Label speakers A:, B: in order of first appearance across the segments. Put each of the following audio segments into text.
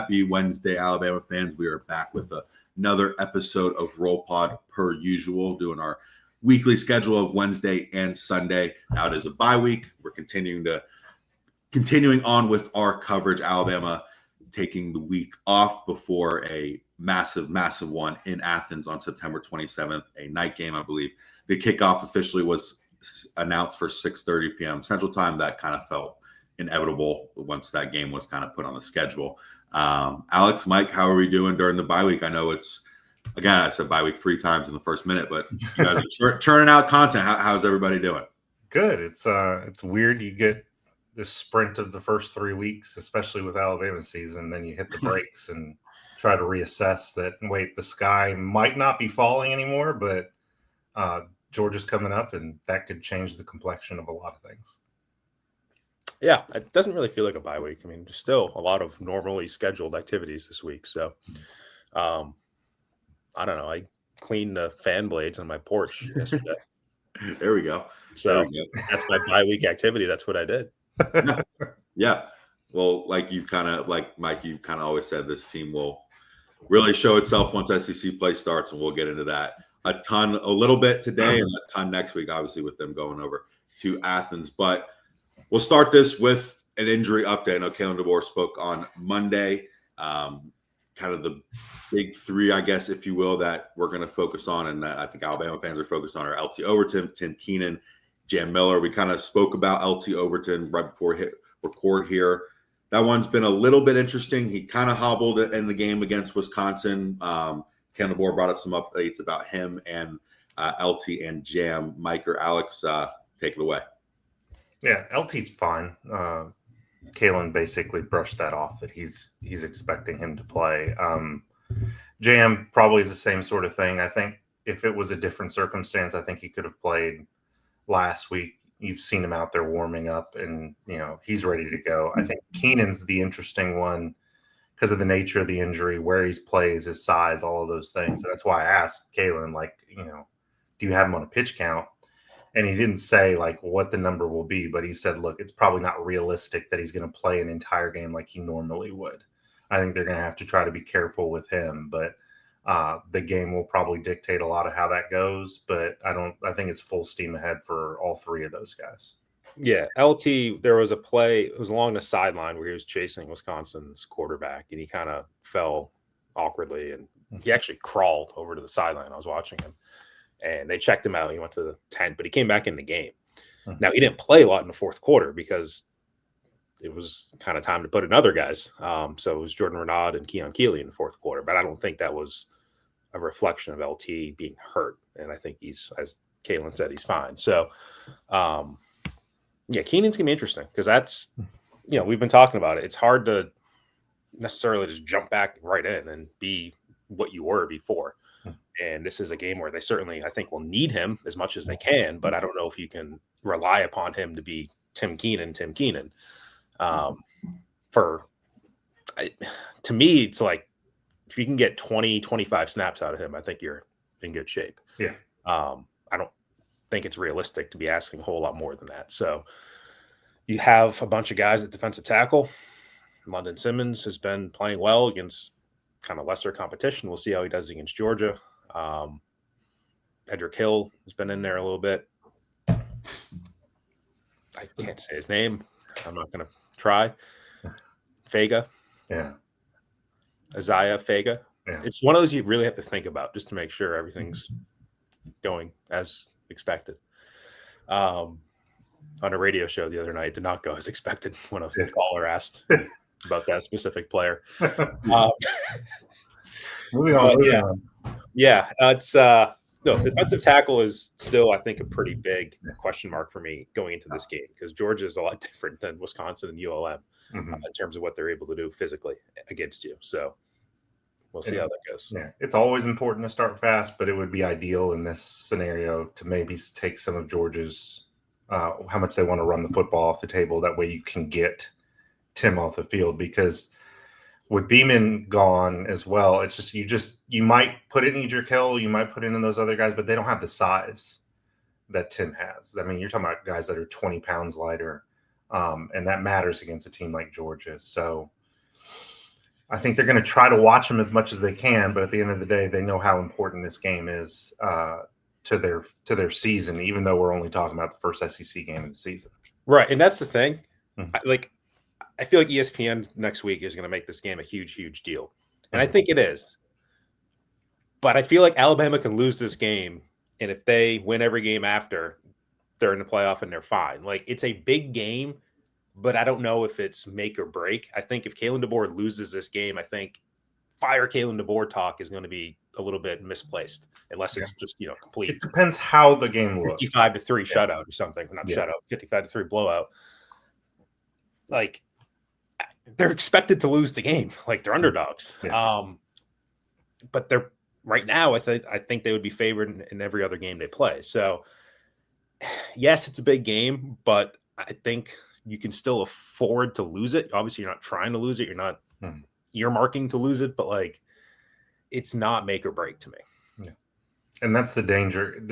A: Happy Wednesday, Alabama fans. We are back with another episode of Roll Pod per usual, doing our weekly schedule of Wednesday and Sunday. Now it is a bye week. We're continuing on with our coverage. Alabama taking the week off before a massive one in Athens on September 27th, a night game, I believe. The kickoff officially was announced for 6:30 p.m. Central Time. That kind of felt inevitable once that game was kind of put on the schedule. Alex, Mike, how are we doing during the bye week? I know it's, again, I said bye week 3 times in the first minute, but you guys are churning out content. How's everybody doing?
B: Good. It's weird. You get this sprint of the first 3 weeks, especially with Alabama season, then you hit the brakes and try to reassess that. Wait, the sky might not be falling anymore, but Georgia's coming up, and that could change the complexion of a lot of things.
C: Yeah, it doesn't really feel like a bye week. I mean, there's still a lot of normally scheduled activities this week. So, I don't know. I cleaned the fan blades on my porch yesterday.
A: There we go.
C: So that's my bye week activity. That's what I did.
A: Yeah. Well, like Mike, you've kind of always said, this team will really show itself once SEC play starts, and we'll get into that a little bit today and a ton next week, obviously, with them going over to Athens. But we'll start this with an injury update. I know Kalen DeBoer spoke on Monday. Kind of the big 3, I guess, if you will, that we're going to focus on, and that I think Alabama fans are focused on, are LT Overton, Tim Keenan, Jam Miller. We kind of spoke about LT Overton right before we hit record here. That one's been a little bit interesting. He kind of hobbled in the game against Wisconsin. Kalen DeBoer brought up some updates about him and LT and Jam. Mike or Alex, take it away.
B: Yeah, LT's fine. Kalen basically brushed that off, that he's expecting him to play. Jam probably is the same sort of thing. I think if it was a different circumstance, I think he could have played last week. You've seen him out there warming up, and he's ready to go. I think Keenan's the interesting one because of the nature of the injury, where he plays, his size, all of those things. And that's why I asked Kalen, do you have him on a pitch count? And he didn't say what the number will be, but he said, look, it's probably not realistic that he's going to play an entire game like he normally would. I think they're going to have to try to be careful with him, but the game will probably dictate a lot of how that goes. But I think it's full steam ahead for all 3 of those guys.
C: Yeah, LT, there was a play, it was along the sideline where he was chasing Wisconsin's quarterback, and he kind of fell awkwardly, and he actually crawled over to the sideline. I was watching him. And they checked him out. He went to the tent, but he came back in the game. Mm-hmm. Now, he didn't play a lot in the fourth quarter because it was kind of time to put in other guys. So it was Jordan Renaud and Keon Keeley in the fourth quarter. But I don't think that was a reflection of LT being hurt. And I think he's, as Kalen said, he's fine. So, Keenan's going to be interesting because that's, we've been talking about it. It's hard to necessarily just jump back right in and be what you were before. And this is a game where they certainly, I think, will need him as much as they can, but I don't know if you can rely upon him to be Tim Keenan. To me, it's like, if you can get 20, 25 snaps out of him, I think you're in good shape.
B: Yeah.
C: I don't think it's realistic to be asking a whole lot more than that. So you have a bunch of guys at defensive tackle. London Simmons has been playing well against kind of lesser competition. We'll see how he does against Georgia. Pedrick Hill has been in there a little bit. I can't say his name. I'm not going to try. Fega.
B: Yeah.
C: Isaiah Fega. Yeah. It's one of those you really have to think about just to make sure everything's going as expected. On a radio show the other night, it did not go as expected when a caller asked about that specific player.
B: Moving on.
C: Yeah, it's defensive tackle is still, I think, a pretty big question mark for me going into this game because Georgia is a lot different than Wisconsin and ULM in terms of what they're able to do physically against you. So we'll see how that goes.
B: Yeah, it's always important to start fast, but it would be ideal in this scenario to maybe take some of Georgia's how much they want to run the football off the table. That way you can get Tim off the field, because with Beeman gone as well, it's just you might put it in Edric Hill, you might put it in those other guys, but they don't have the size that Tim has. I mean, you're talking about guys that are 20 pounds lighter, and that matters against a team like Georgia. So I think they're going to try to watch them as much as they can, but at the end of the day, they know how important this game is to their season, even though we're only talking about the first SEC game of the season.
C: Right, and that's the thing.
B: Mm-hmm.
C: I feel like ESPN next week is going to make this game a huge, huge deal, and I think it is. But I feel like Alabama can lose this game, and if they win every game after, they're in the playoff and they're fine. Like, it's a big game, but I don't know if it's make or break. I think if Kalen DeBoer loses this game, I think fire Kalen DeBoer talk is going to be a little bit misplaced, unless it's just complete.
B: It depends how the game looks.
C: 55-3 shutout or something. Not shutout, 55-3 blowout. Like, they're expected to lose the game. Like, they're underdogs.
B: Yeah.
C: But they're right now, I think they would be favored in every other game they play. So, yes, it's a big game, but I think you can still afford to lose it. Obviously, you're not trying to lose it. You're not earmarking to lose it, but like, it's not make or break to me.
B: Yeah. And that's the danger.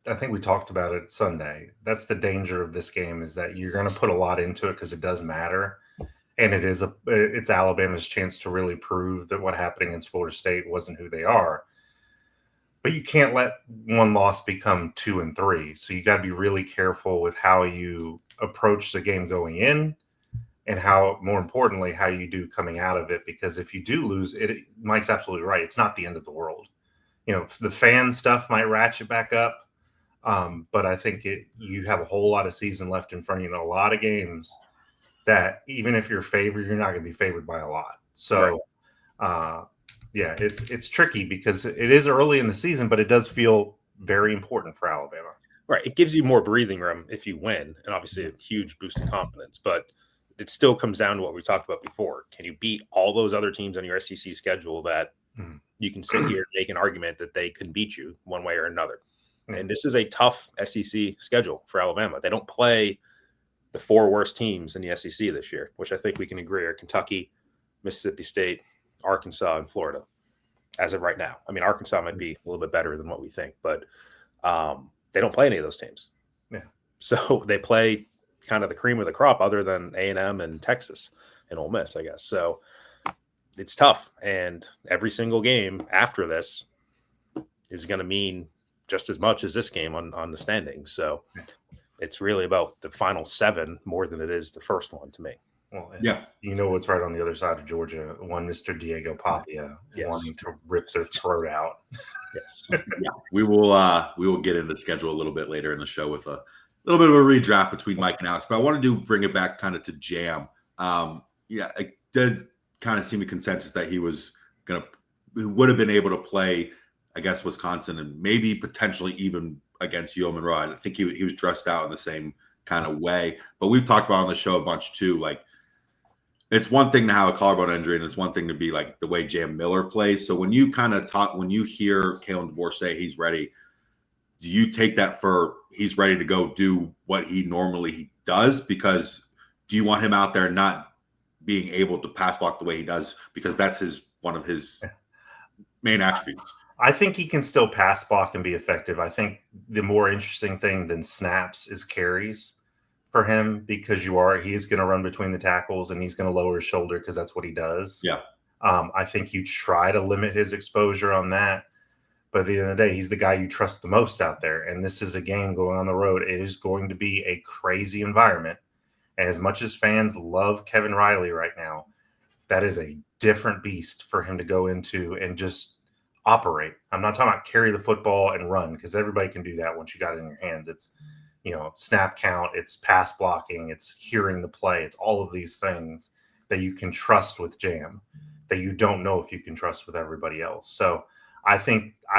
B: I think we talked about it Sunday. That's the danger of this game, is that you're going to put a lot into it because it does matter. And it's Alabama's chance to really prove that what happened against Florida State wasn't who they are. But you can't let one loss become 2 and 3. So you got to be really careful with how you approach the game going in, and how, more importantly, how you do coming out of it. Because if you do lose it, Mike's absolutely right. It's not the end of the world. The fan stuff might ratchet back up. But I think you have a whole lot of season left in front of you, and a lot of games that even if you're favored, you're not going to be favored by a lot. So, yeah, it's tricky because it is early in the season, but it does feel very important for Alabama.
C: Right. It gives you more breathing room if you win, and obviously a huge boost of confidence. But it still comes down to what we talked about before. Can you beat all those other teams on your SEC schedule that you can sit here and make an argument that they can beat you one way or another? And this is a tough SEC schedule for Alabama. They don't play the 4 worst teams in the SEC this year, which I think we can agree are Kentucky, Mississippi State, Arkansas, and Florida as of right now. I mean, Arkansas might be a little bit better than what we think, but they don't play any of those teams.
B: Yeah.
C: So they play kind of the cream of the crop other than A&M and Texas and Ole Miss, I guess. So it's tough. And every single game after this is going to mean just as much as this game on the standings. So it's really about the final 7 more than it is the first one to me.
B: Well, yeah, what's right on the other side of Georgia? One Mr. Diego Papia wanting to rip their throat out.
C: Yes,
A: we will get into the schedule a little bit later in the show with a little bit of a redraft between Mike and Alex. But I wanted to bring it back kind of to Jam. It did kind of seem a consensus that he would have been able to play, I guess, Wisconsin and maybe potentially even against Yeoman Roy. I think he was dressed out in the same kind of way. But we've talked about on the show a bunch too. Like, it's one thing to have a collarbone injury, and it's one thing to be like the way Jam Miller plays. So when you when you hear Kalen DeBoer say he's ready, do you take that for he's ready to go do what he normally does? Because do you want him out there not being able to pass block the way he does? Because that's one of his main attributes.
B: I think he can still pass block and be effective. I think the more interesting thing than snaps is carries for him, because he is going to run between the tackles and he's going to lower his shoulder because that's what he does.
A: Yeah.
B: I think you try to limit his exposure on that. But at the end of the day, he's the guy you trust the most out there. And this is a game going on the road. It is going to be a crazy environment. And as much as fans love Kevin Riley right now, that is a different beast for him to go into and just operate. I'm not talking about carry the football and run, because everybody can do that once you got it in your hands. It's, snap count, it's pass blocking, it's hearing the play. It's all of these things that you can trust with Jam that you don't know if you can trust with everybody else. So I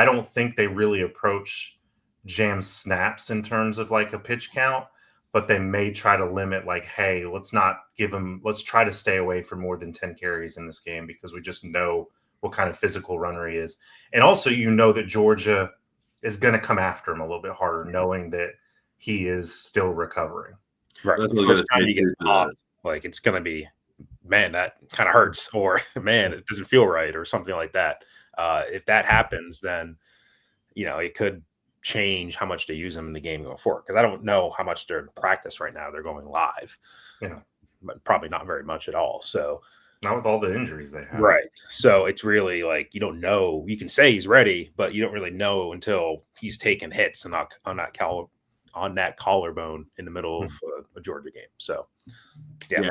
B: don't think they really approach Jam snaps in terms of like a pitch count, but they may try to limit like, hey, let's try to stay away from more than 10 carries in this game, because we just know what kind of physical runner he is. And also, that Georgia is going to come after him a little bit harder, knowing that he is still recovering.
C: Right. The first time he gets popped, like, it's going to be, man, that kind of hurts, or man, it doesn't feel right, or something like that. If that happens, then, it could change how much they use him in the game going forward. Because I don't know how much they're in practice right now. They're going live, but probably not very much at all. So
B: Not with all the injuries they have.
C: Right. So it's really like you don't know. You can say he's ready, but you don't really know until he's taking hits and on that collarbone in the middle of a Georgia game. So
A: we'll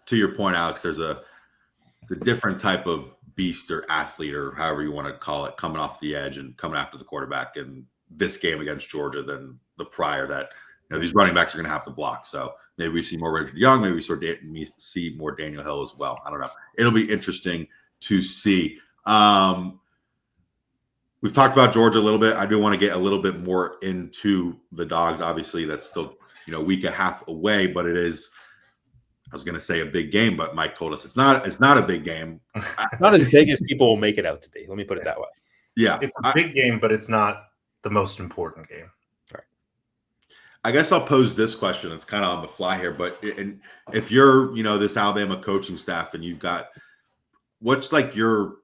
A: to your point, Alex, there's a different type of beast or athlete or however you want to call it coming off the edge and coming after the quarterback in this game against Georgia than the prior that these running backs are going to have to block. So maybe we see more Richard Young, maybe we see more Daniel Hill as well. I don't know. It'll be interesting to see. We've talked about Georgia a little bit. I do want to get a little bit more into the Dogs. Obviously, that's still a week and a half away, but it is. I was going to say a big game, but Mike told us it's not a big game.
C: Not as big as people will make it out to be. Let me put it that way.
A: Yeah,
B: it's a big game, but it's not the most important game.
C: Right.
A: I guess I'll pose this question. It's kind of on the fly here, but if you're, this Alabama coaching staff and you've got, what's like your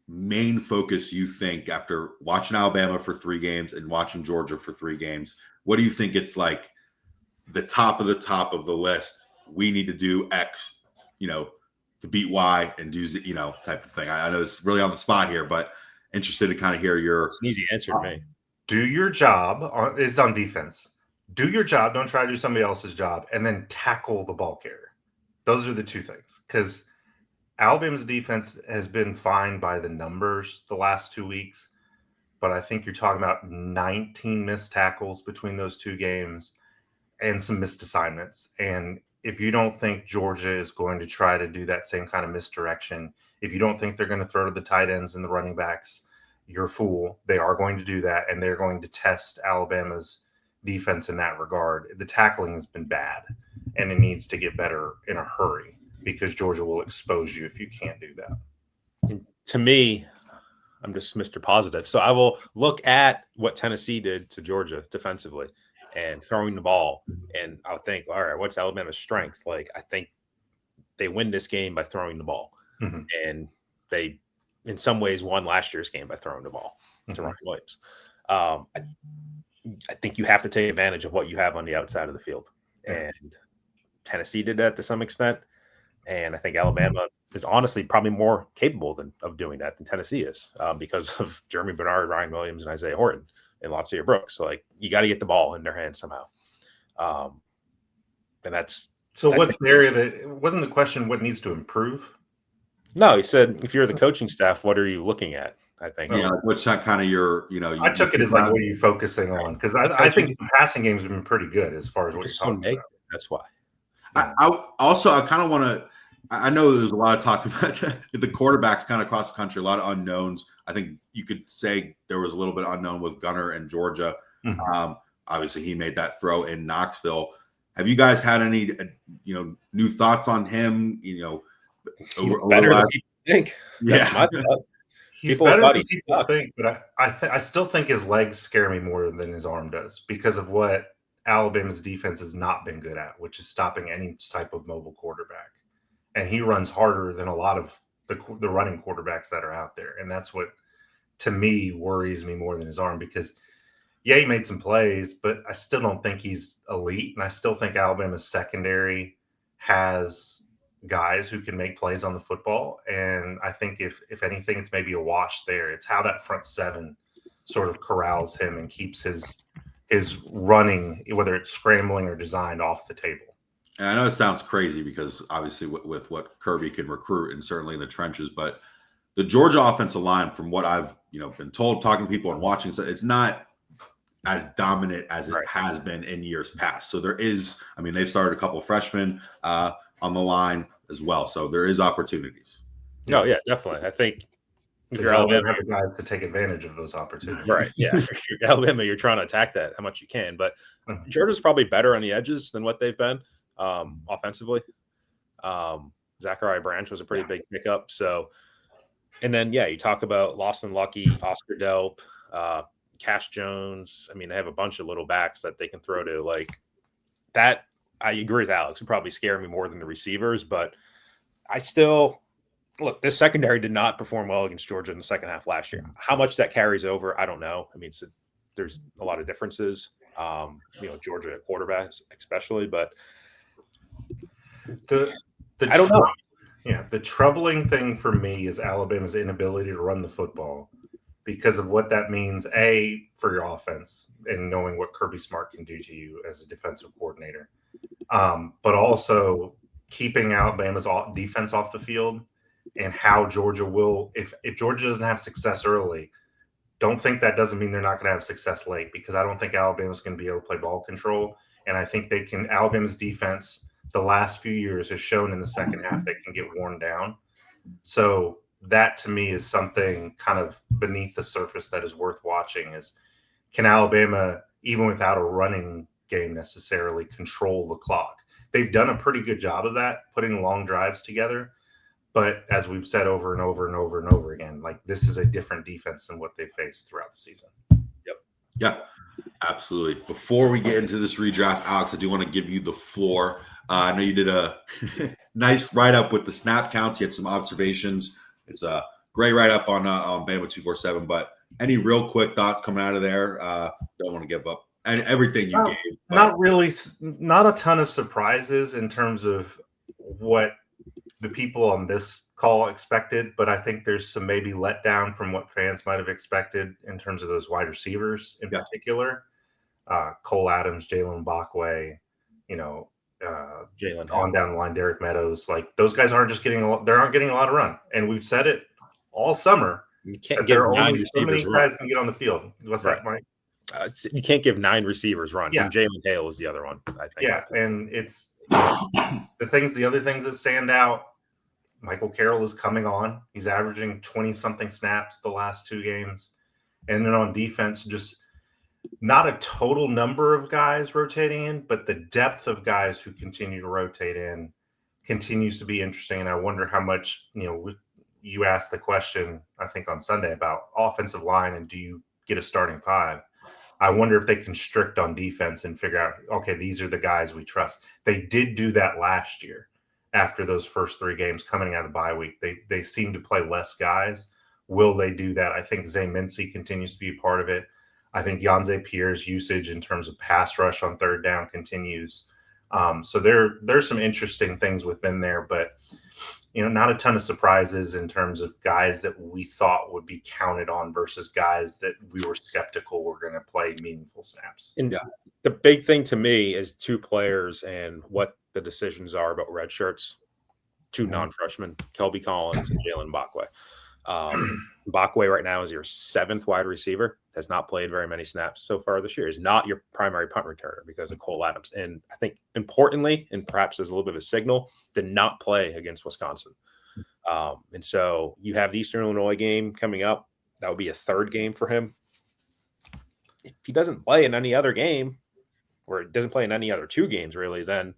A: main focus, you think, after watching Alabama for 3 games and watching Georgia for 3 games, what do you think it's like the top of the list? We need to do X, to beat Y and do, type of thing. I know it's really on the spot here, but interested to kind of hear your.
C: It's an easy answer to me.
B: Do your job is on defense. Do your job. Don't try to do somebody else's job, and then tackle the ball carrier. Those are the 2 things. Because Alabama's defense has been fine by the numbers the last 2 weeks, but I think you're talking about 19 missed tackles between those 2 games and some missed assignments. And if you don't think Georgia is going to try to do that same kind of misdirection, if you don't think they're going to throw to the tight ends and the running backs, you're a fool. They are going to do that, and they're going to test Alabama's defense in that regard. The tackling has been bad, and it needs to get better in a hurry because Georgia will expose you if you can't do that.
C: And to me, I'm just Mr. Positive. So I will look at what Tennessee did to Georgia defensively and throwing the ball, and I'll think, all right, what's Alabama's strength? Like, I think they win this game by throwing the ball.
B: Mm-hmm.
C: And they, in some ways, won last year's game by throwing the ball to Ryan Williams. I think you have to take advantage of what you have on the outside of the field. And Tennessee did that to some extent. And I think Alabama is honestly probably more capable of doing that than Tennessee is because of Jeremy Bernard, Ryan Williams, and Isaiah Horton and Latasia Brooks. So, like, you got to get the ball in their hands somehow. And that's –
B: So what's the area that – wasn't the question what needs to improve?
C: No, he said, if you're the coaching staff, what are you looking at? I think.
A: Yeah, what's that kind of your,
B: I took it as like, what are you focusing on? Because I think the passing games have been pretty good as far as what you're talking about.
C: That's why.
A: I kind of want to, I know there's a lot of talk about the quarterbacks kind of across the country, a lot of unknowns. I think you could say there was a little bit unknown with Gunner and Georgia.
B: Mm-hmm.
A: Obviously, he made that throw in Knoxville. Have you guys had any, new thoughts on him?
C: He's better than people think. That's my thought.
B: He's better than people think, but I still think his legs scare me more than his arm does because of what Alabama's defense has not been good at, which is stopping any type of mobile quarterback. And he runs harder than a lot of the running quarterbacks that are out there. And that's what, to me, worries me more than his arm because, yeah, he made some plays, but I still don't think he's elite. And I still think Alabama's secondary has guys who can make plays on the football. And I think if anything, it's maybe a wash there. It's how that front 7 sort of corrals him and keeps his running, whether it's scrambling or designed, off the table.
A: And I know it sounds crazy because obviously with what Kirby can recruit and certainly in the trenches, but the Georgia offensive line, from what I've been told, talking to people and watching, so it's not as dominant as it has been in years past. So there is, they've started a couple of freshmen on the line as well. So there is opportunities.
C: No, yeah, definitely. I think
B: if you're Alabama, have guys to take advantage of those opportunities.
C: Right. Yeah. If you're Alabama, you're trying to attack that how much you can. But Georgia's probably better on the edges than what they've been offensively. Zachariah Branch was a pretty big pickup. So, and then, you talk about Lawson Lucky, Oscar Delp, Cash Jones. They have a bunch of little backs that they can throw to. Like that, I agree with Alex. It would probably scare me more than the receivers, but I still look. This secondary did not perform well against Georgia in the second half last year. How much that carries over, I don't know. There's a lot of differences. Georgia quarterbacks especially, but
B: I
C: don't know.
B: Yeah, the troubling thing for me is Alabama's inability to run the football because of what that means, A, for your offense and knowing what Kirby Smart can do to you as a defensive coordinator, but also keeping Alabama's defense off the field and how Georgia will, if Georgia doesn't have success early, don't think that doesn't mean they're not going to have success late, because I don't think Alabama's going to be able to play ball control. And I think they can. Alabama's defense the last few years has shown in the second half they can get worn down. So that to me is something kind of beneath the surface that is worth watching is, can Alabama, even without a running game necessarily, control the clock? They've done a pretty good job of that, putting long drives together. But as we've said over and over and over and over again, like, this is a different defense than what they faced throughout the season.
A: Yep. Yeah, absolutely. Before we get into this redraft, Alex, I do want to give you the floor. I know you did a nice write-up with the snap counts. You had some observations. It's a great write-up on Bama247. But any real quick thoughts coming out of there? Don't want to give up and everything you gave. But.
B: Not really. Not a ton of surprises in terms of what the people on this call expected, but I think there's some maybe letdown from what fans might have expected in terms of those wide receivers in particular. Cole Adams, Jalen Backway,
C: Jalen
B: on down the line, Derek Meadows. Like, those guys aren't getting a lot of run. And we've said it all summer.
C: You can't
B: there
C: give
B: are
C: 9
B: only so many
C: receivers
B: guys
C: run.
B: can get on the field. What's that, Mike?
C: You can't give 9 receivers run.
B: Yeah.
C: And Jalen Hale is the other one, I think.
B: Yeah, and it's the other things that stand out. Michael Carroll is coming on. He's averaging 20-something snaps the last 2 games. And then on defense, just not a total number of guys rotating in, but the depth of guys who continue to rotate in continues to be interesting. And I wonder how much, you asked the question, I think, on Sunday about offensive line and do you get a starting 5? I wonder if they constrict on defense and figure out, okay, these are the guys we trust. They did do that last year. After those first 3 games coming out of the bye week, they seem to play less guys. Will they do that? I think Zay Mincy continues to be a part of it. I think Yanze Pierre's usage in terms of pass rush on third down continues. So there's some interesting things within there, but not a ton of surprises in terms of guys that we thought would be counted on versus guys that we were skeptical were going to play meaningful snaps.
C: And the big thing to me is 2 players and what the decisions are about red shirts. 2 non-freshmen, Kelby Collins and Jalen Backway. Backway right now is your 7th wide receiver, has not played very many snaps so far this year, is not your primary punt returner because of Cole Adams. And I think importantly, and perhaps as a little bit of a signal, did not play against Wisconsin. And so you have the Eastern Illinois game coming up. That would be a 3rd game for him. If he doesn't play in any other game, or doesn't play in any other 2 games really, then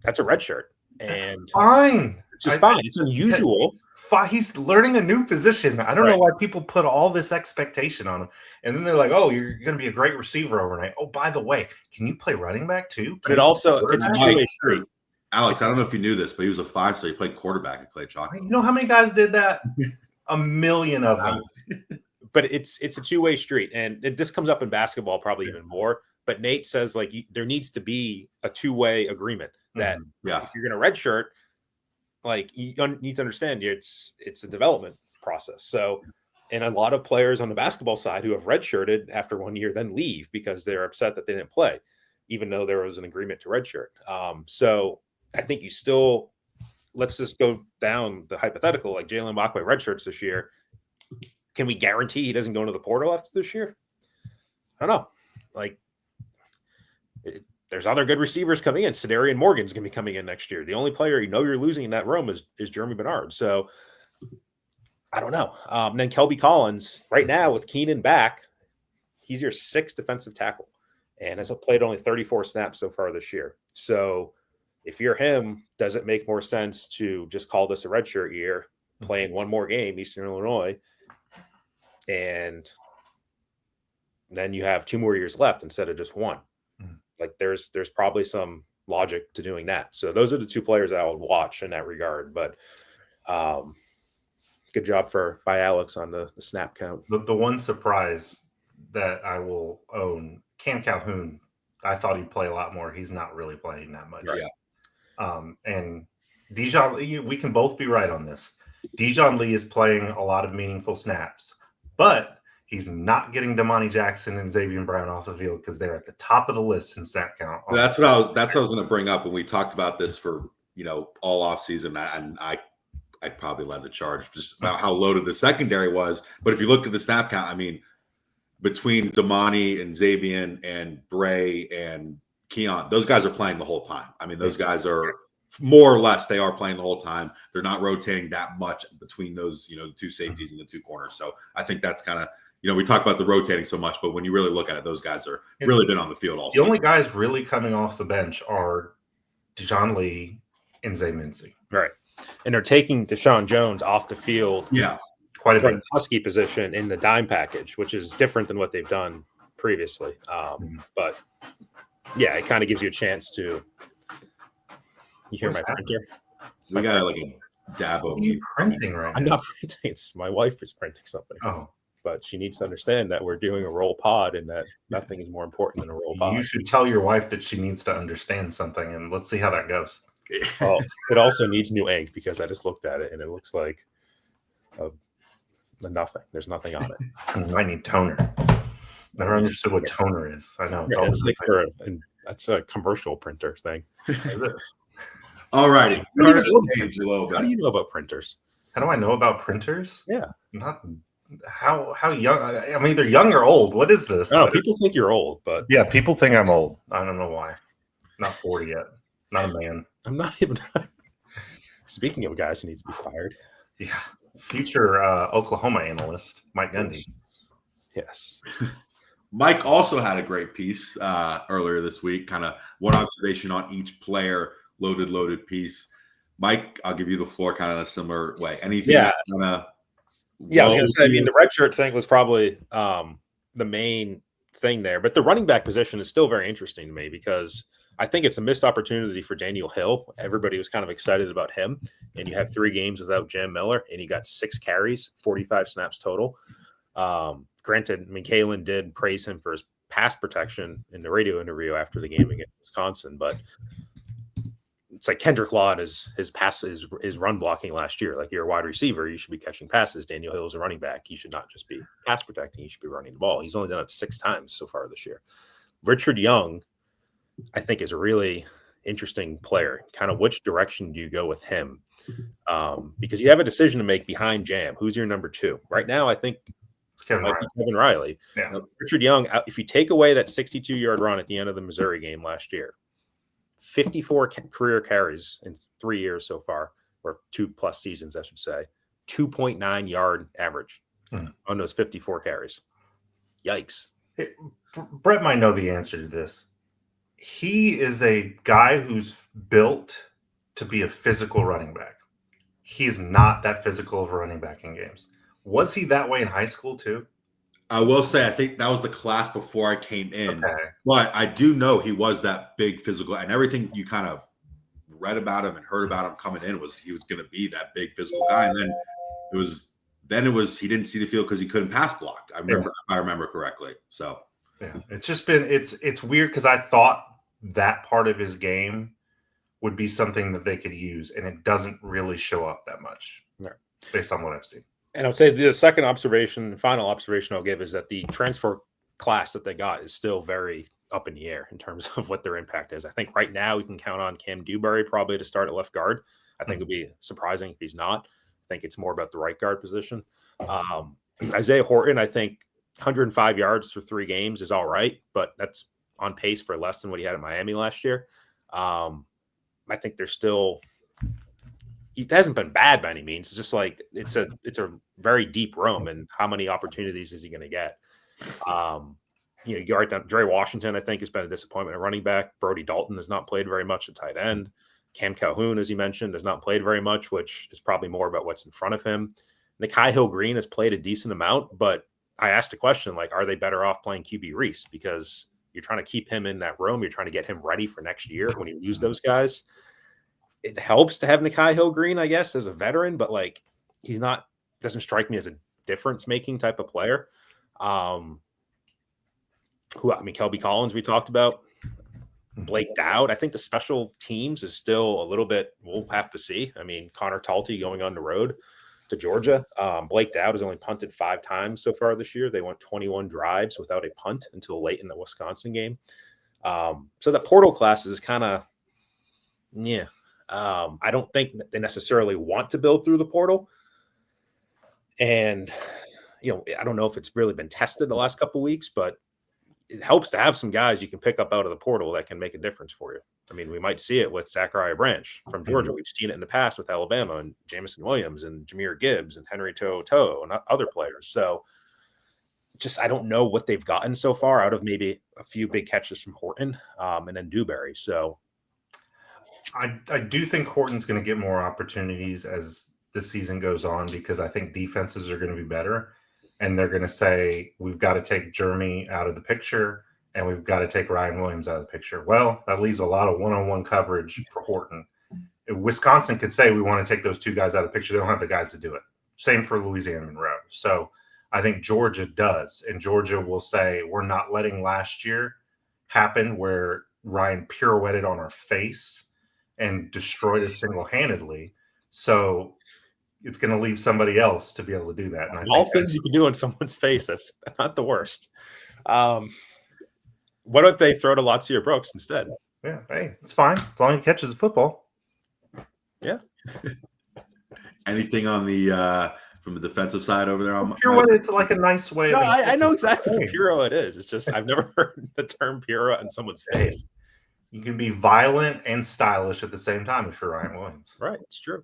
C: that's a red shirt. And
B: fine.
C: It's just fine. It's unusual.
B: He's learning a new position. I don't know why people put all this expectation on him. And then they're like, oh, you're going to be a great receiver overnight. Oh, by the way, can you play running back too?
C: But it's a 2-way street.
A: Alex, I don't know if you knew this, but he was a 5-star. He played quarterback at Clay Chalk.
B: You know how many guys did that? A million of them.
C: But it's a 2-way street. And this comes up in basketball probably even more. But Nate says, like, there needs to be a 2-way agreement that if you're going to redshirt, like, you need to understand it's a development process. So, and a lot of players on the basketball side who have redshirted after 1 year then leave because they're upset that they didn't play, even though there was an agreement to redshirt. So I think let's just go down the hypothetical, like Jalen Backway redshirts this year. Can we guarantee he doesn't go into the portal after this year? I don't know. Like, there's other good receivers coming in. Sedarian Morgan's going to be coming in next year. The only player you're losing in that room is Jeremy Bernard. So I don't know. And then Kelby Collins, right now with Keenan back, he's your 6th defensive tackle and has played only 34 snaps so far this year. So if you're him, does it make more sense to just call this a redshirt year, playing 1 more game, Eastern Illinois, and then you have 2 more years left instead of just 1? Like, there's probably some logic to doing that. So those are the 2 players that I would watch in that regard. But good job by Alex on the snap count.
B: The one surprise that I will own, Cam Calhoun, I thought he'd play a lot more. He's not really playing that much.
A: Right.
B: And Dijon, we can both be right on this. Dijon Lee is playing a lot of meaningful snaps, but he's not getting Damani Jackson and Xavier Brown off the field because they're at the top of the list in snap count.
A: That's what I was going to bring up when we talked about this for all off season, and I probably led the charge just about how loaded the secondary was. But if you look at the snap count, I mean, between Damani and Xavier and Bray and Keon, those guys are playing the whole time. I mean, those guys are more or less, they are playing the whole time. They're not rotating that much between those, the two safeties and the two corners. So I think that's kind of, we talk about the rotating so much, but when you really look at it, those guys are really been on the field all season.
B: The only guys really coming off the bench are Dijon Lee and Zay Mincy.
C: Right. And they're taking Deshaun Jones off the field.
A: Yeah.
B: Quite a
C: from
B: bit.
C: Husky position in the dime package, which is different than what they've done previously. But yeah, it kind of gives you a chance to. You hear my printer?
A: We got like a dab of
B: you printing right now.
C: I'm not printing. It's my wife is printing something.
B: Oh,
C: but she needs to understand that we're doing a roll pod and that nothing is more important than a roll pod.
B: You should tell your wife that she needs to understand something, and let's see how that goes.
C: Oh, it also needs new ink because I just looked at it and it looks like nothing. There's nothing on it.
B: I need toner. Never understood what toner is. I know.
C: It's like that's a commercial printer thing.
A: All righty.
C: How do you know about printers?
B: How do I know about printers?
C: Yeah.
B: Not how young. I'm either young or old. What is this?
C: No, people think you're old, but
B: yeah, people think I'm old. I don't know why. Not 40 yet. Not a man.
C: I'm not even. Speaking of guys who need to be fired.
B: Yeah. Future Oklahoma analyst, Mike Gundy.
C: Yes.
A: Mike also had a great piece earlier this week, kind of one observation on each player, loaded piece. Mike, I'll give you the floor kind of a similar way. Anything?
C: Yeah.
A: Yeah,
C: I was going to say, I mean, the red shirt thing was probably the main thing there, but the running back position is still very interesting to me because I think it's a missed opportunity for Daniel Hill. Everybody was kind of excited about him, and you have 3 games without Jam Miller, and he got 6 carries, 45 snaps total. Granted, I mean, Kalen did praise him for his pass protection in the radio interview after the game against Wisconsin, but it's like Kendrick Law his run blocking last year. Like, you're a wide receiver, you should be catching passes. Daniel Hill is a running back. He should not just be pass protecting. He should be running the ball. He's only done it 6 times so far this year. Richard Young, I think, is a really interesting player. Kind of which direction do you go with him? Because you have a decision to make behind Jam. Who's your number 2? Right now, I think
B: It's Kevin
C: Riley.
B: Yeah.
C: Richard Young, if you take away that 62-yard run at the end of the Missouri game last year, 54 career carries in 3 years so far, or 2+ seasons, I should say, 2.9 yard average on those 54 carries. Yikes.
B: Brett might know the answer to this. He is a guy who's built to be a physical running back. He is not that physical of a running back in games. Was he that way in high school too?
A: I will say, I think that was the class before I came in.
B: Okay.
A: But I do know he was that big physical, and everything you kind of read about him and heard about him coming in was he was going to be that big physical guy. And then it was he didn't see the field because he couldn't pass block. I remember correctly. So
B: yeah, it's just been it's weird because I thought that part of his game would be something that they could use, and it doesn't really show up that much based on what I've seen.
C: And I would say the second observation, final observation I'll give is that the transfer class that they got is still very up in the air in terms of what their impact is. I think right now we can count on Cam Dewberry probably to start at left guard. I think it would be surprising if he's not. I think it's more about the right guard position. Isaiah Horton, I think 105 yards for 3 games is all right, but that's on pace for less than what he had in Miami last year. I think there's still – it hasn't been bad by any means. It's just like it's a very deep room, and how many opportunities is he going to get? You go right down. Dre Washington, I think, has been a disappointment at running back. Brody Dalton has not played very much at tight end. Cam Calhoun, as you mentioned, has not played very much, which is probably more about what's in front of him. Nikai Hill-Green has played a decent amount, but I asked the question, like, are they better off playing QB Reese? Because you're trying to keep him in that room. You're trying to get him ready for next year when you lose those guys. It helps to have Nikai Hill-Green, I guess, as a veteran, but like he's not, doesn't strike me as a difference-making type of player. Kelby Collins we talked about. blaked out. I think the special teams is still a little bit, we'll have to see. I mean, Connor Talty going on the road to Georgia. Blake Dowd has only punted 5 times so far this year. They went 21 drives without a punt until late in the Wisconsin game. So the portal classes is kind of, I don't think that they necessarily want to build through the portal. And, I don't know if it's really been tested the last couple of weeks, but it helps to have some guys you can pick up out of the portal that can make a difference for you. I mean, we might see it with Zachariah Branch from Georgia. We've seen it in the past with Alabama and Jamison Williams and Jahmyr Gibbs and Henry Toto and other players. So I don't know what they've gotten so far out of maybe a few big catches from Horton and then Dewberry. So
B: I do think Horton's going to get more opportunities as the season goes on because I think defenses are going to be better. And they're going to say, we've got to take Jeremy out of the picture and we've got to take Ryan Williams out of the picture. Well, that leaves a lot of one-on-one coverage for Horton. Wisconsin could say we want to take those 2 guys out of the picture. They don't have the guys to do it. Same for Louisiana Monroe. So I think Georgia does. And Georgia will say, we're not letting last year happen where Ryan pirouetted on our face and destroyed us single-handedly. So it's going to leave somebody else to be able to do that. And
C: all things you can do on someone's face, that's not the worst. What if they throw to Latsier Brooks instead?
B: Yeah, hey, it's fine. As long as he catches the football.
C: Yeah.
A: Anything on the from the defensive side over there?
B: It's like a nice way.
C: No, I know exactly what pirouette is. It's just I've never heard the term pirouette in someone's face.
B: You can be violent and stylish at the same time if you're Ryan Williams.
C: Right, it's true.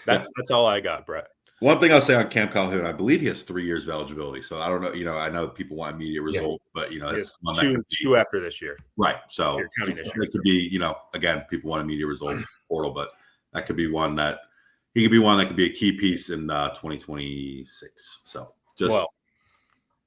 C: That's all I got, Brett.
A: One thing I'll say on Cam Calhoun, I believe he has 3 years of eligibility. So I don't know. I know people want immediate results, but it's
C: two after this year,
A: right? So it could be, again, people want immediate results portal, but that could be one that he could be one that could be a key piece in 2026. So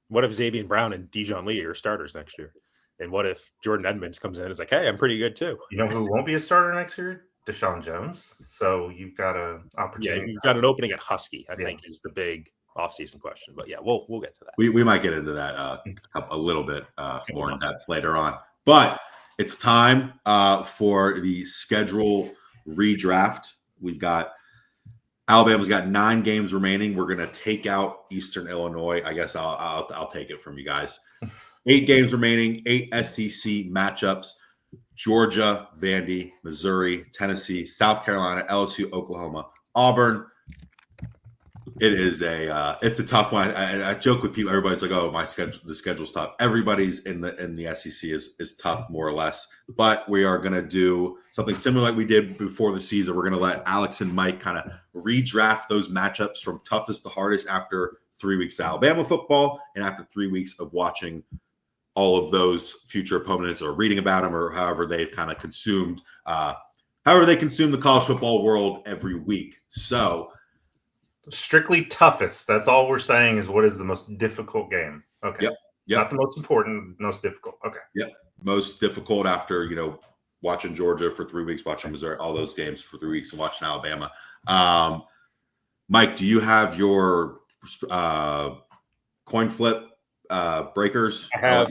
C: what if Xavier Brown and Dijon Lee are starters next year, and what if Jordan Edmonds comes in and is like, hey, I'm pretty good too?
B: You know who won't be a starter next year? Deshaun Jones. So you've got an opportunity.
C: Yeah, you've got an opening at Husky, I think is the big offseason question. But yeah, we'll get to that.
A: We might get into that a little bit more in depth later on. But it's time for the schedule redraft. We've got Alabama's got 9 games remaining. We're going to take out Eastern Illinois. I guess I'll take it from you guys. 8 games remaining, 8 SEC matchups. Georgia, Vandy, Missouri, Tennessee, South Carolina, LSU, Oklahoma, Auburn. It's a tough one. I joke with people. Everybody's like, "Oh, the schedule's tough." Everybody's in the SEC is tough, more or less. But we are going to do something similar like we did before the season. We're going to let Alex and Mike kind of redraft those matchups from toughest to hardest after 3 weeks of Alabama football and after 3 weeks of watching all of those future opponents or reading about them or however they've kind of consumed, the college football world every week. So
B: strictly toughest. That's all we're saying is what is the most difficult game. Okay.
A: Yep.
B: Not the most important, most difficult. Okay.
A: Yep. Most difficult after, watching Georgia for 3 weeks, watching Missouri, all those games for 3 weeks and watching Alabama. Mike, do you have your coin flip breakers?
C: I have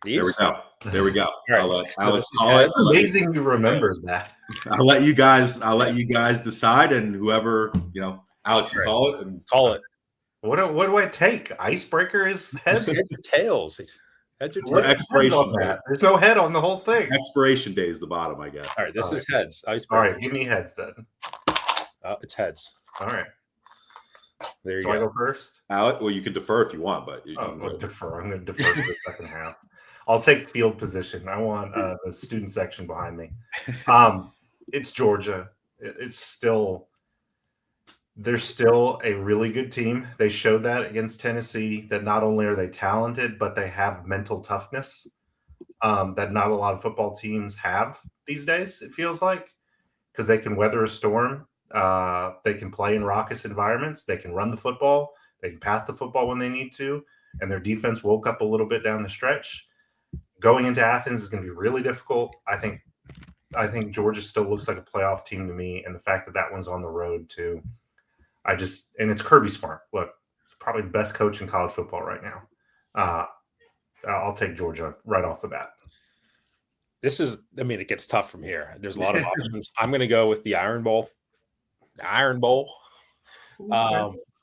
C: these.
A: There we go. All right. I'll let Alex call it.
B: Amazing you remember that.
A: I'll let you guys decide, and whoever, Alex, you call it and
C: call it.
B: What do I take? Icebreaker is heads or
C: tails? Heads or tails?
A: Expiration day.
B: There's no head on the whole thing.
A: Expiration day is the bottom, I guess.
C: All right, this is heads.
B: Icebreaker. All right, give me heads then.
C: It's heads.
B: All right.
C: There you
B: go. I go first?
A: Alex, well, you can defer if you want, but
B: I'm going to defer. I'm going to defer to the second half. I'll take field position. I want the student section behind me. It's Georgia. They're still a really good team. They showed that against Tennessee, that not only are they talented, but they have mental toughness that not a lot of football teams have these days, it feels like, because they can weather a storm. They can play in raucous environments. They can run the football. They can pass the football when they need to. And their defense woke up a little bit down the stretch. Going into Athens is going to be really difficult. I think Georgia still looks like a playoff team to me. And the fact that one's on the road too. And it's Kirby Smart. Look, he's probably the best coach in college football right now. I'll take Georgia right off the bat.
C: it gets tough from here. There's a lot of options. I'm going to go with the Iron Bowl.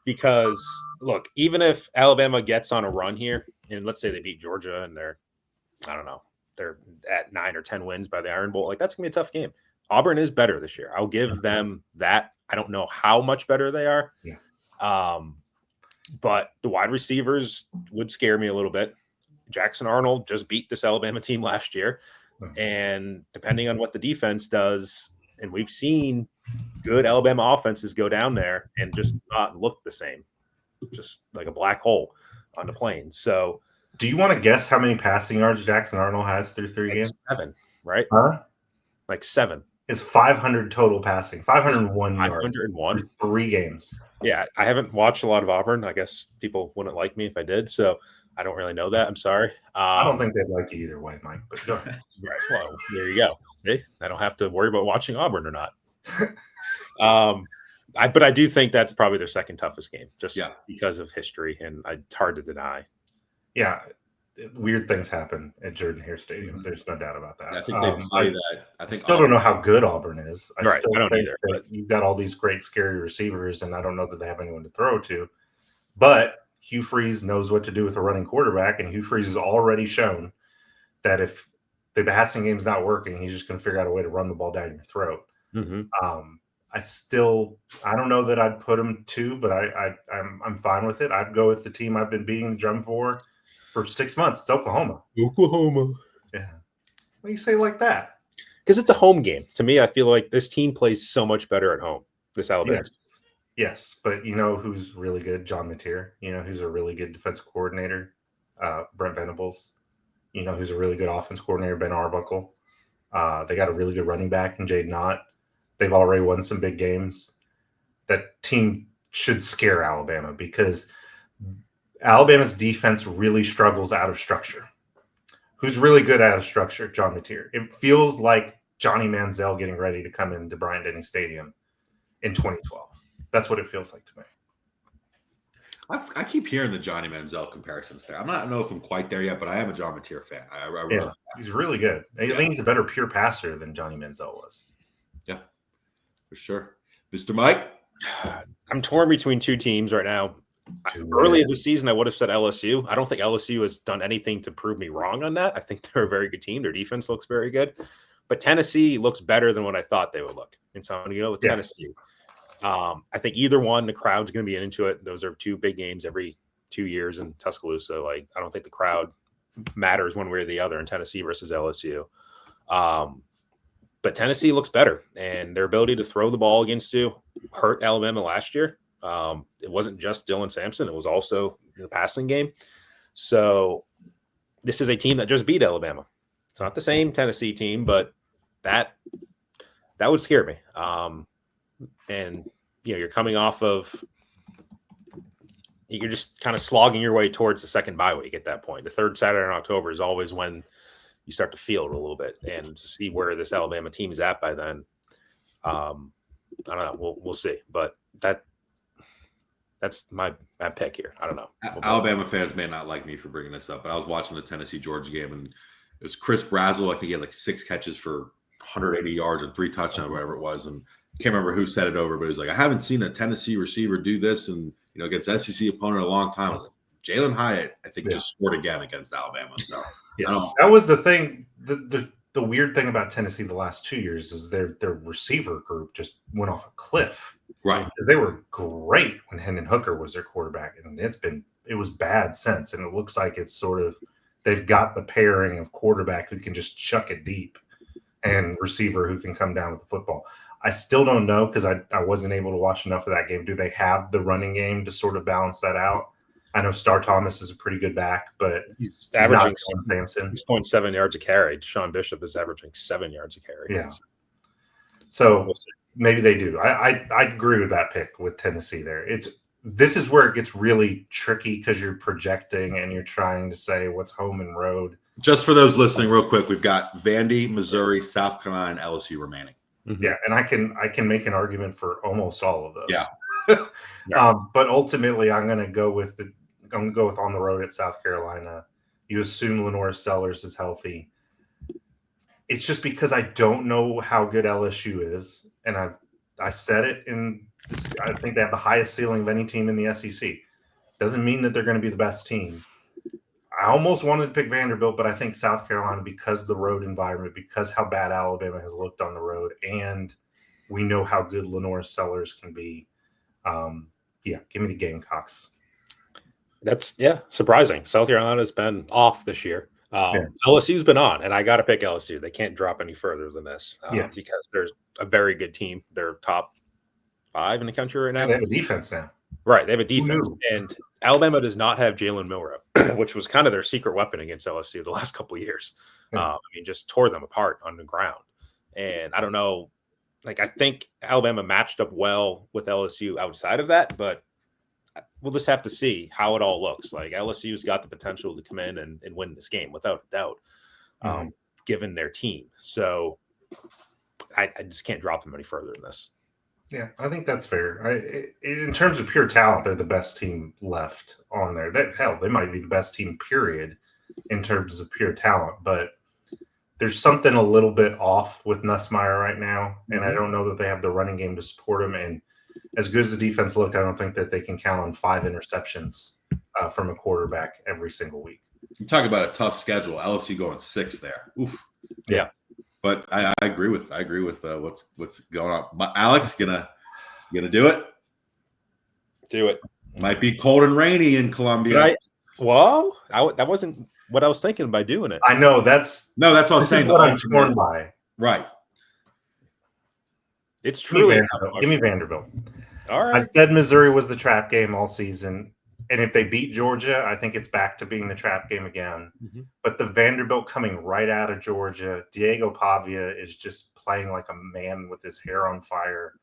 C: Because look, even if Alabama gets on a run here, and let's say they beat Georgia and they're at 9 or 10 wins by the Iron Bowl, like that's going to be a tough game. Auburn is better this year. I'll give them that. I don't know how much better they are.
B: Yeah.
C: But the wide receivers would scare me a little bit. Jackson Arnold just beat this Alabama team last year. And depending on what the defense does, and we've seen good Alabama offenses go down there and just not look the same, just like a black hole on the plane. So
B: do you want to guess how many passing yards Jackson Arnold has through 3 games?
C: 7, right?
B: Huh?
C: Like 7.
B: It's 500 total passing, 501 yards.
C: 501.
B: 3 games.
C: Yeah, I haven't watched a lot of Auburn. I guess people wouldn't like me if I did, so I don't really know that. I'm sorry.
B: I don't think they'd like you either way, Mike, but go ahead.
C: Right. Well, there you go. See? I don't have to worry about watching Auburn or not. But I do think that's probably their second toughest game, just because of history, and it's hard to deny.
B: Yeah, weird things happen at Jordan-Hare Stadium. There's no doubt about that.
A: I think they play that. I
B: still don't know how good Auburn is. I
C: don't either. But
B: you've got all these great, scary receivers, and I don't know that they have anyone to throw to. But Hugh Freeze knows what to do with a running quarterback, and Hugh Freeze has already shown that if the passing game's not working, he's just going to figure out a way to run the ball down your throat.
C: Mm-hmm.
B: I don't know that I'd put him 2, but I'm fine with it. I'd go with the team I've been beating the drum for 6 months. It's Oklahoma.
C: Yeah.
B: What do you say like that?
C: Because it's a home game. To me, I feel like this team plays so much better at home. This Alabama.
B: Yes, but you know who's really good? John Mateer. You know who's a really good defensive coordinator? Brent Venables. You know who's a really good offense coordinator? Ben Arbuckle. They got a really good running back in Jade Knott. They've already won some big games. That team should scare Alabama because Alabama's defense really struggles out of structure. Who's really good out of structure? John Mateer. It feels like Johnny Manziel getting ready to come into Bryant-Denny Stadium in 2012. That's what it feels like to me.
A: I keep hearing the Johnny Manziel comparisons there. I don't know if I'm quite there yet, but I am a John Mateer fan. I really
B: he's really good. I think he's a better pure passer than Johnny Manziel was.
A: Yeah, for sure. Mr. Mike?
C: I'm torn between 2 teams right now. Early in the season, I would have said LSU. I don't think LSU has done anything to prove me wrong on that. I think they're a very good team. Their defense looks very good. But Tennessee looks better than what I thought they would look. And so I'm going to go with Tennessee. I think either one, the crowd's going to be into it. Those are 2 big games every 2 years in Tuscaloosa. Like, I don't think the crowd matters one way or the other in Tennessee versus LSU. But Tennessee looks better, and their ability to throw the ball against you hurt Alabama last year. It wasn't just Dylan Sampson. It was also the passing game. So this is a team that just beat Alabama. It's not the same Tennessee team, but that would scare me. And, you're coming off of – you're just kind of slogging your way towards the second bye week at that point. The third Saturday in October is always when you start to feel it a little bit. And to see where this Alabama team is at by then, I don't know. We'll see. But that's my pick here. I don't know.
A: Alabama fans may not like me for bringing this up, but I was watching the Tennessee-Georgia game, and it was Chris Brazzell. I think he had like 6 catches for 180 yards and 3 touchdowns, whatever it was. And I can't remember who said it over, but it was like, I haven't seen a Tennessee receiver do this and against SEC opponent in a long time. I was like, Jalen Hyatt, I think, just scored again against Alabama. So
B: that was the thing. The weird thing about Tennessee the last 2 years is their receiver group just went off a cliff.
A: Right.
B: They were great when Hendon Hooker was their quarterback, and it was bad since. And it looks like it's sort of they've got the pairing of quarterback who can just chuck it deep and receiver who can come down with the football. I still don't know because I wasn't able to watch enough of that game. Do they have the running game to sort of balance that out? I know Star Thomas is a pretty good back, but
C: he's averaging
B: 6.7
C: yards a carry. Sean Bishop is averaging 7 yards a carry.
B: Yeah. So maybe they do. I agree with that pick with Tennessee there. This is where it gets really tricky because you're projecting and you're trying to say what's home and road.
A: Just for those listening real quick, we've got Vandy, Missouri, South Carolina, and LSU remaining.
C: Mm-hmm.
B: Yeah, and I can make an argument for almost all of those.
A: Yeah.
B: But ultimately, I'm going to go with on the road at South Carolina. You assume Lenore Sellers is healthy. it's just because I don't know how good LSU is, and I said it in this, I think they have the highest ceiling of any team in the SEC. Doesn't mean that they're going to be the best team. I almost wanted to pick Vanderbilt, but I think South Carolina, because of the road environment, because how bad Alabama has looked on the road, and we know how good Lenore Sellers can be. Give me the Gamecocks.
C: That's surprising. South Carolina's been off this year. LSU's been on, and I got to pick LSU. They can't drop any further than this because they're a very good team. They're top 5 in the country right now.
B: And they have a defense now.
C: Right, they have a defense, and Alabama does not have Jalen Milroe, which was kind of their secret weapon against LSU the last couple of years. Just tore them apart on the ground. And I don't know, I think Alabama matched up well with LSU outside of that, but we'll just have to see how it all looks. LSU's got the potential to come in and win this game without a doubt, given their team. So I just can't drop them any further than this.
B: Yeah, I think that's fair. In terms of pure talent, they're the best team left on there. They might be the best team, period, in terms of pure talent. But there's something a little bit off with Nussmeier right now, and I don't know that they have the running game to support him. And as good as the defense looked, I don't think that they can count on 5 interceptions from a quarterback every single week.
A: You talk about a tough schedule. LSU going 6 there. Oof.
C: Yeah.
A: But I agree with what's going on. But Alex gonna do it.
C: Do it.
A: Might be cold and rainy in Columbia.
C: Right. That wasn't what I was thinking by doing it.
B: I know that's
A: what I was saying.
B: What I'm torn by.
A: Right.
C: It's truly
B: give me Vanderbilt.
C: All right.
B: I said Missouri was the trap game all season. And if they beat Georgia, I think it's back to being the trap game again. Mm-hmm. But the Vanderbilt coming right out of Georgia, Diego Pavia is just playing like a man with his hair on fire.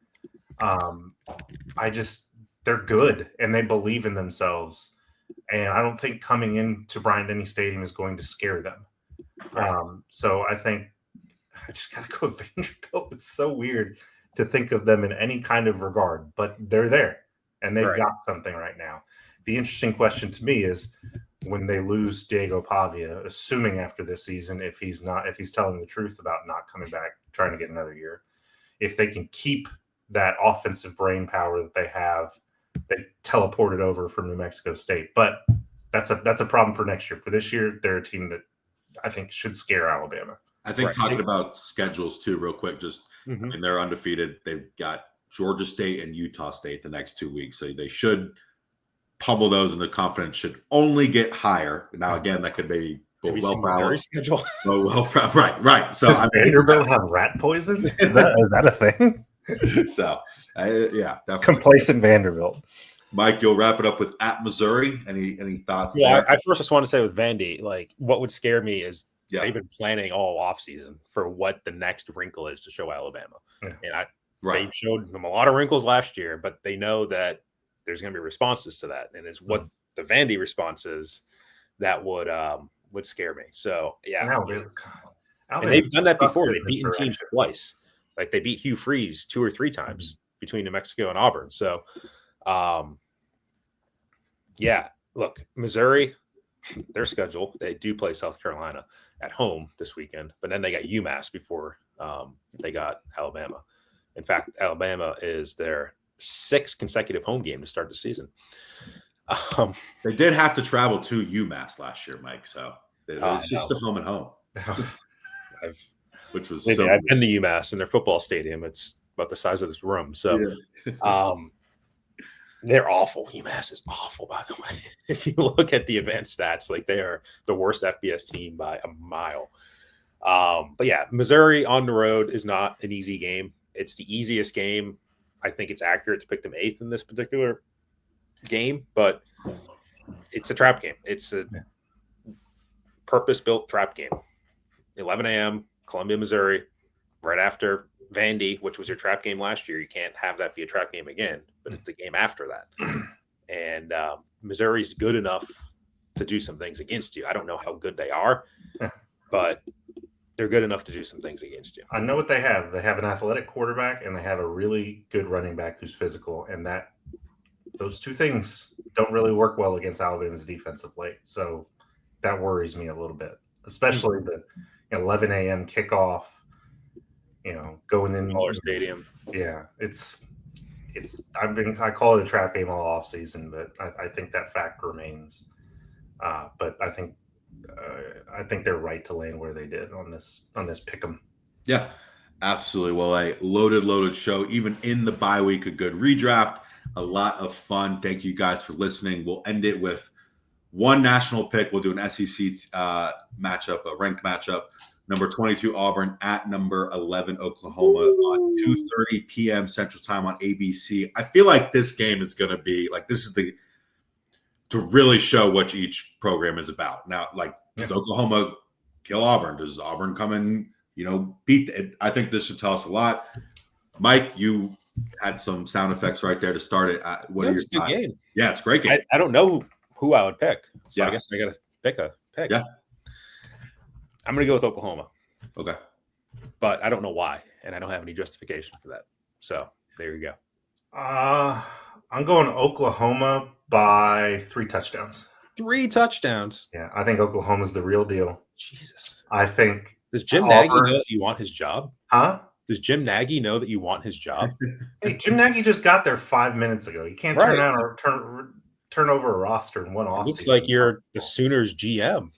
B: They're good, and they believe in themselves. And I don't think coming into Bryant-Denny Stadium is going to scare them. So I think I just got to go with Vanderbilt. It's so weird to think of them in any kind of regard, but they're there, and they've got something right now. The interesting question to me is when they lose Diego Pavia, assuming after this season, if he's telling the truth about not coming back, trying to get another year, if they can keep that offensive brain power that they have, they teleported over from New Mexico State. But that's a problem for next year. For this year, they're a team that I think should scare Alabama.
A: I think talking about schedules too, real quick, they're undefeated. They've got Georgia State and Utah State the next 2 weeks. So they should pummel those, and the confidence should only get higher. Now, again, that could maybe go well for our
C: schedule.
A: Right. So
B: does Vanderbilt have rat poison? Is that a thing?
A: So, definitely.
B: Complacent Vanderbilt.
A: Mike, you'll wrap it up with at Missouri. Any thoughts?
C: Yeah,
A: there?
C: I first just want to say with Vandy, what would scare me is they've been planning all offseason for what the next wrinkle is to show Alabama. Yeah. And they showed them a lot of wrinkles last year, but they know that there's going to be responses to that, and it's what the Vandy response is that would scare me. So and they've done that before. They've beaten teams twice. They beat Hugh Freeze 2 or 3 times between New Mexico and Auburn. So, look, Missouri, their schedule, they do play South Carolina at home this weekend, but then they got UMass before they got Alabama. In fact, Alabama is their 6th consecutive home game to start the season.
A: They did have to travel to UMass last year, Mike. So it's just a home and home. Which was
C: I've been to UMass in their football stadium. It's about the size of this room. So they're awful. UMass is awful, by the way. If you look at the advanced stats, they are the worst FBS team by a mile. But Missouri on the road is not an easy game. It's the easiest game. I think it's accurate to pick them 8th in this particular game, but it's a trap game. It's a purpose-built trap game. 11 a.m., Columbia, Missouri, right after Vandy, which was your trap game last year. You can't have that be a trap game again, but it's the game after that. And Missouri's good enough to do some things against you. I don't know how good they are, but they're good enough to do some things against you.
B: I know what they have. They have an athletic quarterback, and they have a really good running back who's physical, and those 2 things don't really work well against Alabama's defense of late. So that worries me a little bit, especially 11 a.m. kickoff. Going in
C: Smaller stadium.
B: Yeah, I call it a trap game all off season, but I think that fact remains. But I think they're right to land where they did on this pick 'em.
A: Yeah, absolutely. Well, a loaded show, even in the bye week, a good redraft, a lot of fun. Thank you guys for listening. We'll end it with one national pick. We'll do an SEC matchup, a ranked matchup. Number 22 Auburn at number 11 Oklahoma on 2:30 p.m. Central Time on ABC. I feel like this game is going to be like this is to really show what each program is about. Now, does Oklahoma kill Auburn? Does Auburn come and beat it? I think this should tell us a lot. Mike, you had some sound effects right there to start it. What are your thoughts? Good game. Yeah, it's a great game.
C: I don't know who I would pick, so I guess I got to pick a pick.
A: Yeah.
C: I'm going to go with Oklahoma.
A: Okay.
C: But I don't know why, and I don't have any justification for that. So there you go.
B: I'm going Oklahoma by 3 touchdowns.
C: 3 touchdowns?
B: Yeah, I think Oklahoma's the real deal.
C: Jesus.
B: I think.
C: Does Jim Nagy know that you want his job?
B: Huh?
C: Does Jim Nagy know that you want his job?
B: Hey, Jim Nagy just got there 5 minutes ago. You can't turn over a roster in one offseason.
C: Looks like you're the Sooners GM.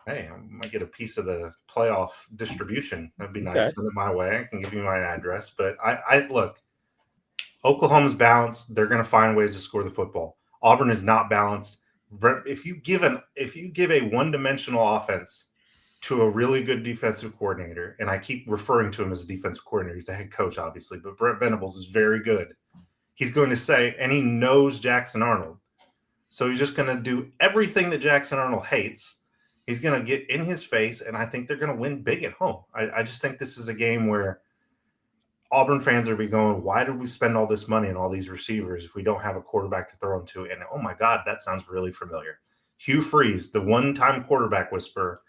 B: Hey, I might get a piece of the playoff distribution. That'd be nice. Send it my way. I can give you my address. But I look, Oklahoma's balanced. They're going to find ways to score the football. Auburn is not balanced. If you give a one-dimensional offense to a really good defensive coordinator, and I keep referring to him as a defensive coordinator, he's the head coach, obviously, but Brent Venables is very good. He's going to say, and he knows Jackson Arnold. So he's just going to do everything that Jackson Arnold hates. He's going to get in his face, and I think they're going to win big at home. I just think this is a game where Auburn fans are be going, why did we spend all this money on all these receivers if we don't have a quarterback to throw them to? And, oh, my God, that sounds really familiar. Hugh Freeze, the one-time quarterback whisperer,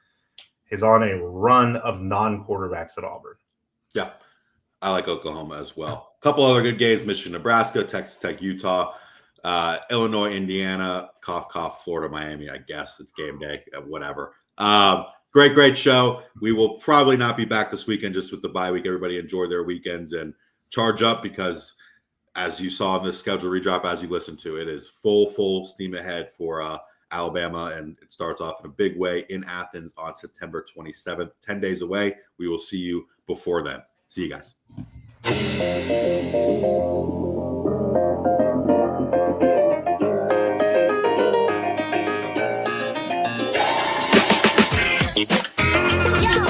B: is on a run of non-quarterbacks at Auburn.
A: Yeah, I like Oklahoma as well. A couple other good games, Michigan, Nebraska, Texas Tech, Utah. Illinois, Indiana, cough, cough, Florida, Miami, I guess. It's game day, whatever. Great show. We will probably not be back this weekend just with the bye week. Everybody enjoy their weekends and charge up because, as you saw in this schedule redrop, as you listen to, it is full steam ahead for Alabama, and it starts off in a big way in Athens on September 27th, 10 days away. We will see you before then. See you guys.
D: Yeah.